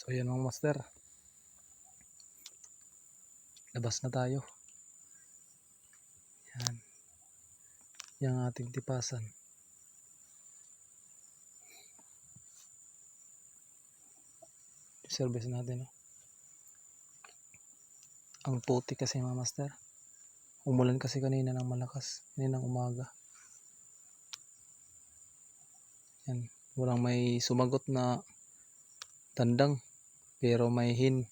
So yan mga master, labas na tayo. Yan, yung ating tipasan. Service natin, no? Ang puti kasi mga master, umulan kasi kanina ng malakas, kaninang umaga. Yan, walang may sumagot na tandang, pero may hin.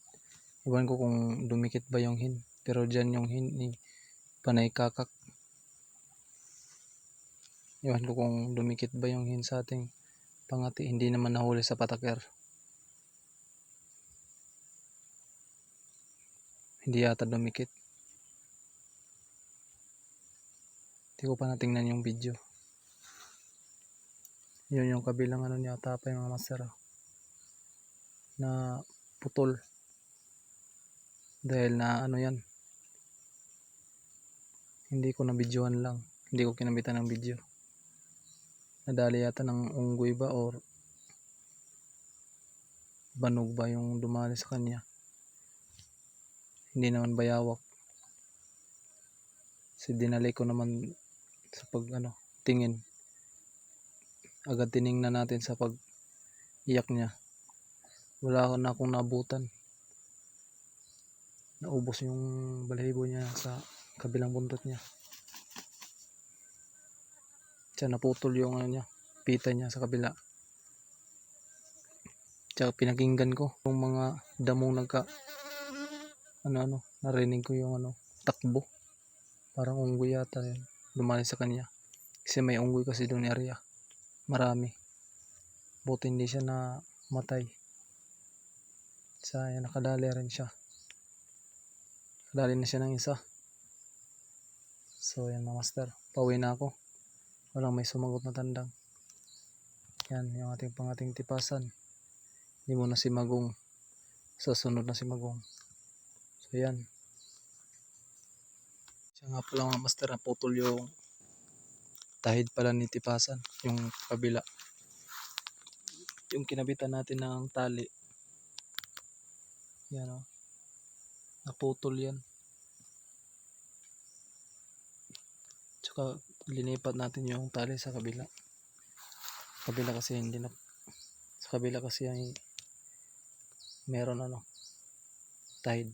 Iwan ko kung dumikit ba yung hin, pero dyan yung hin ni panay kakak. Iwan ko kung dumikit ba yung hin sa ating pangati. Hindi naman nahuli sa pataker. Hindi yata dumikit. Hindi ko pa natingnan yung video. Yun yung kabilang ano niya, tapay mga master, na putol. Dahil na ano yan, hindi ko na videoan lang. Hindi ko kinabitan ng video. Nadali yata ng unggoy ba or banog ba yung dumali sa kanya. Hindi naman bayawak. Kasi dinali ko naman sa pag tingin. Agad tiningnan natin sa pag iyak niya. Wala na akong nabutan. Naubos yung balahibo niya sa kabilang buntot niya. Tsaka naputol yung niya, pita niya sa kabila. Tsaka pinakinggan ko yung mga damong narinig ko yung takbo. Parang unggoy yata yun, dumali sa kanya. Kasi may unggoy kasi doon area. Marami. Buti hindi siya namatay. Sayang, nakadali rin siya. Nakadali na siya ng isa. So yan mga master, pauwi na ako. Walang may sumagot na tandang. Yan yung ating tipasan. Hindi mo na si Magong. Sa sunod na si Magong. So yan. Siya nga pala mga master, naputol yung tahid pala ni tipasan. Yung kabila. Yung kinabitan natin ng tali. Yan o. Naputol yan. Tsaka linipat natin yung tali sa kabila. Kabila kasi hindi na. Sa kabila kasi ay meron tahid.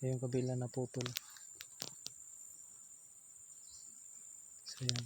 Yung kabila naputol. So yan.